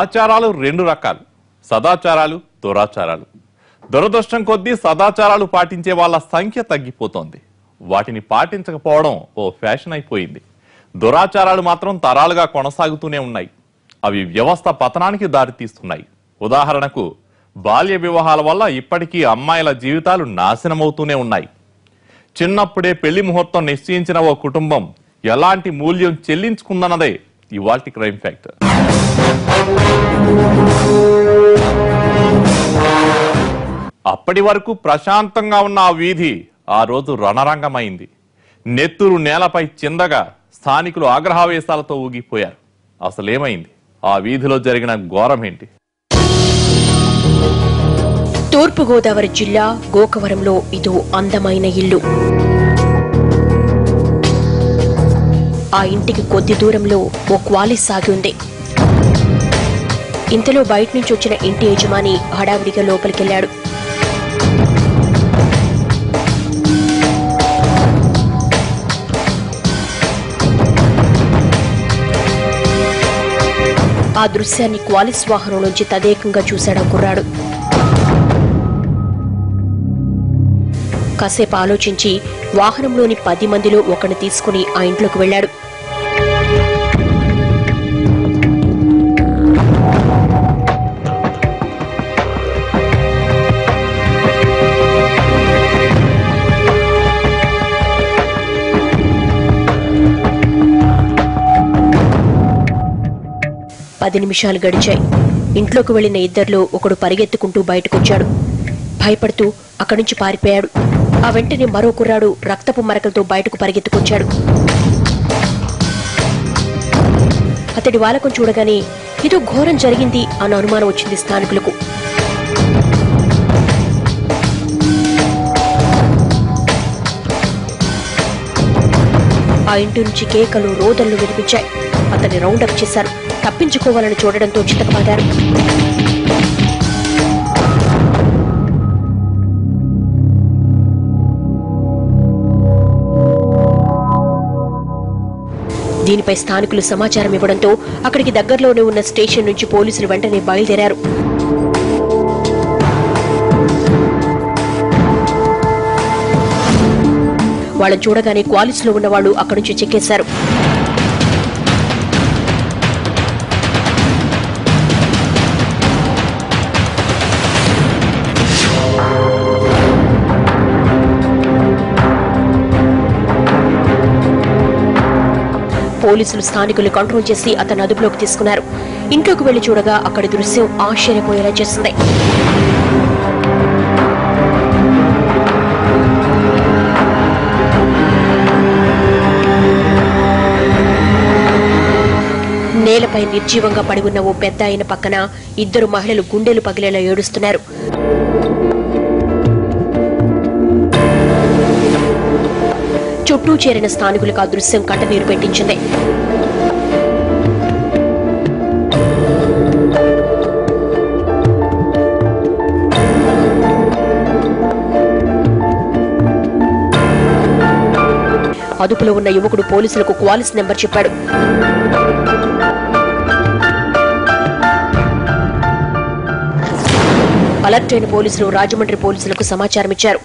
ఆచారాలు రెండు రకాలు, సదాచారాలు, దురాచారాలు. దురదృష్టం కొద్దీ సదాచారాలు పాటించే వాళ్ళ సంఖ్య తగ్గిపోతోంది. వాటిని పాటించకపోవడం ఓ ఫ్యాషన్ అయిపోయింది. దురాచారాలు మాత్రం తరాలుగా కొనసాగుతూనే ఉన్నాయి. అవి వ్యవస్థ పతనానికి దారితీస్తున్నాయి. ఉదాహరణకు బాల్య వివాహాల వల్ల ఇప్పటికీ అమ్మాయిల జీవితాలు నాశనమవుతూనే ఉన్నాయి. చిన్నప్పుడే పెళ్లి ముహూర్తం నిశ్చయించిన ఓ కుటుంబం ఎలాంటి మూల్యం చెల్లించుకుందన్నదే ఇవాల్టి క్రైమ్ ఫ్యాక్టర్. అప్పటి వరకు ప్రశాంతంగా ఉన్న ఆ వీధి ఆ రోజు రణరంగమైంది. నెత్తురు నేలపై చిందగా స్థానికులు ఆగ్రహావేశాలతో ఊగిపోయారు. అసలేమైంది? ఆ వీధిలో జరిగిన ఘోరమేంటి? తూర్పుగోదావరి జిల్లా గోకవరంలో ఇదో అందమైన ఇల్లు. ఆ ఇంటికి కొద్ది దూరంలో ఓ క్వాలిస్ సాగి ఉంది. ఇంతలో బయట నుంచి వచ్చిన ఇంటి యజమాని హడావిడిగా లోపలికెళ్లాడు. ఆ దృశ్యాన్ని క్వాలిస్ వాహనం నుంచి తదేకంగా చూశాడు కుర్రాడు. కాసేపు ఆలోచించి వాహనంలోని 10 మందిలో ఒకరిని తీసుకుని ఆ ఇంట్లోకి వెళ్లాడు. పది నిమిషాలు గడిచాయి. ఇంట్లోకి వెళ్లిన ఇద్దరిలో ఒకడు పరిగెత్తుకుంటూ బయటకొచ్చాడు. భయపడుతూ అక్కడి నుంచి పారిపోయాడు. ఆ వెంటనే మరో కుర్రాడు రక్తపు మరకలతో బయటకు పరిగెత్తుకొచ్చాడు. అతడి వాలకం చూడగానే ఏదో ఘోరం జరిగింది అన్న అనుమానం వచ్చింది స్థానికులకు. ఆ ఇంటి నుంచి కేకలు, రోదళ్లు వినిపించాయి. అతన్ని రౌండప్ చేశారు. తప్పించుకోవాలని చూడడంతో చితకబాదారు. దీనిపై స్థానికులు సమాచారం ఇవ్వడంతో అక్కడికి దగ్గరలోనే ఉన్న స్టేషన్ నుంచి పోలీసులు వెంటనే బయలుదేరారు. వాళ్ళని చూడగానే క్వాలిస్ లో ఉన్నవాళ్లు అక్కడి నుంచి చెక్కేశారు. పోలీసులు స్థానికులు కంట్రోల్ చేసి అతను అదుపులోకి తీసుకున్నారు. ఇంట్లోకి వెళ్లి చూడగా అక్కడి దృశ్యం ఆశ్చర్యపోయేలా చేస్తుంది. నేలపై నిర్జీవంగా పడి ఉన్న ఓ పెద్ద ఆయన పక్కన ఇద్దరు మహిళలు గుండెలు పగిలేలా ఏడుస్తున్నారు. చుట్టూ చేరిన స్థానికులకు ఆ దృశ్యం కంటనీరు పెట్టించింది. అదుపులో ఉన్న యువకుడు పోలీసులకు క్వాలిస్ నెంబర్ చెప్పాడు. అలర్ట్ అయిన పోలీసులు రాజమండ్రి పోలీసులకు సమాచారం ఇచ్చారు.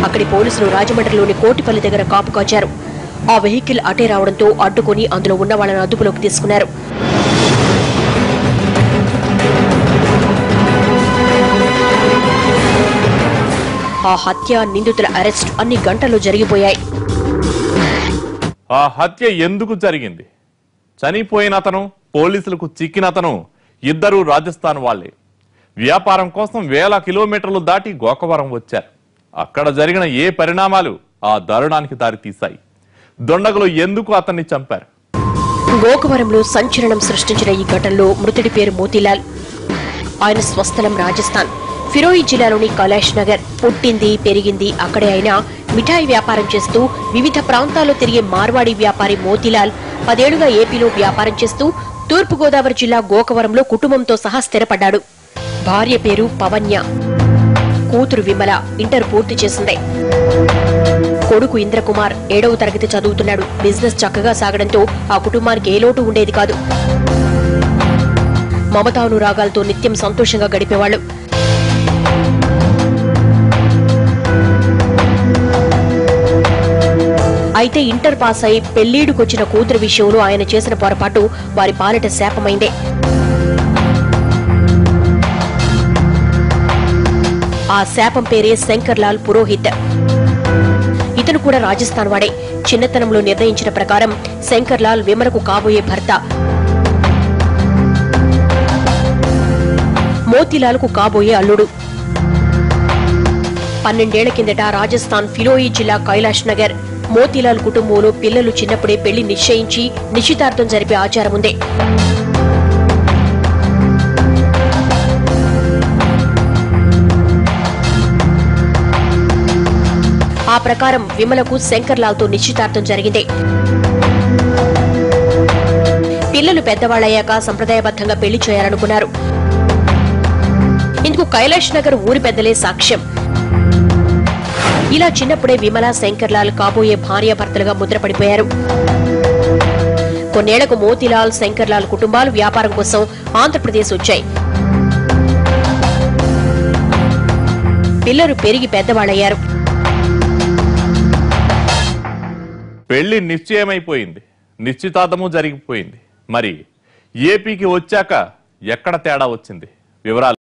అక్కడి పోలీసులు రాజమండ్రిలోని కోటిపల్లి దగ్గర కాపు కాచారు. ఆ వెహికల్ అటే రావడంతో అడ్డుకుని అందులో ఉన్న వాళ్ళని అదుపులోకి తీసుకున్నారు. ఆ హత్య, నిందితుల అరెస్ట్ అన్ని గంటల్లో జరిగిపోయాయి. ఆ హత్య ఎందుకు జరిగింది? చనిపోయిన అతను, పోలీసులకు చిక్కిన అతను ఇద్దరూ రాజస్థాన్ వాళ్లే. వ్యాపారం కోసం వేల కిలోమీటర్లు దాటి గోకవరం వచ్చారు. అక్కడ జరిగిన ఏ పరిణామాలు ఆ దారుణానికి దారితీశాయి? దొండగలు ఎందుకు అతన్ని చంపారు? గోకవరంలో సంచలనం సృష్టించిన ఈ ఘటనలో మృతుడి పేరు మోతీలాల్. ఆయన స్వస్థలం రాజస్థాన్. ఫిరోయి జిల్లాలోని కైలాష్ నగర్. పుట్టింది, పెరిగింది అక్కడే. అయినా మిఠాయి వ్యాపారం చేస్తూ వివిధ ప్రాంతాల్లో తిరిగే మార్వాడి వ్యాపారి మోతీలాల్ 10 ఏళ్లుగా ఏపీలో వ్యాపారం చేస్తూ తూర్పుగోదావరి జిల్లా గోకవరంలో కుటుంబంతో సహా స్థిరపడ్డాడు. భార్య పేరు పవన్య. కూతురు విమల ఇంటర్ పూర్తి చేసింది. కొడుకు ఇంద్రకుమార్ 7వ తరగతి చదువుతున్నాడు. బిజినెస్ చక్కగా సాగడంతో ఆ కుటుంబానికి ఏ లోటు ఉండేది కాదు. మమతానురాగాలతో నిత్యం సంతోషంగా గడిపేవాళ్లు. అయితే ఇంటర్ పాస్ అయి పెళ్లీడుకొచ్చిన కూతురు విషయంలో ఆయన చేసిన పొరపాటు వారి పాలిట శాపమైందే. ఆ శాపం పేరే శంకర్లాల్ పురోహిత్. ఇతను కూడా రాజస్థాన్ వాడే. చిన్నతనంలో నిర్ణయించిన ప్రకారం శంకర్లాల్ విమలకు కాబోయే భర్త, మోతీలాల్కు కాబోయే అల్లుడు. 12 ఏళ్ల కిందట రాజస్థాన్ ఫిరోయి జిల్లా కైలాష్ నగర్ మోతీలాల్ కుటుంబంలో పిల్లలు చిన్నప్పుడే పెళ్లి నిశ్చయించి నిశ్చితార్థం జరిపే ఆచారం ఉంది. ఆ ప్రకారం విమలకు శంకర్లాల్తో నిశ్చితార్థం జరిగింది. పిల్లలు పెద్దవాళ్లయ్యాక సంప్రదాయబద్ధంగా పెళ్లి చేయాలనుకున్నారు. ఇందుకు కైలాష్ నగర్ ఊరి పెద్దలే సాక్ష్యం. ఇలా చిన్నప్పుడే విమల శంకర్లాల్ కాబోయే భార్యాభర్తలుగా ముద్రపడిపోయారు. కొన్నేళ్లకు మోతీలాల్ శంకర్లాల్ కుటుంబాలు వ్యాపారం కోసం ఆంధ్రప్రదేశ్ వచ్చాయి. పిల్లలు పెరిగి పెద్దవాళ్లయ్యారు. పెళ్లి నిశ్చయమైపోయింది, నిశ్చితార్థము జరిగిపోయింది. మరి ఏపీకి వచ్చాక ఎక్కడ తేడా వచ్చింది? వివరాలు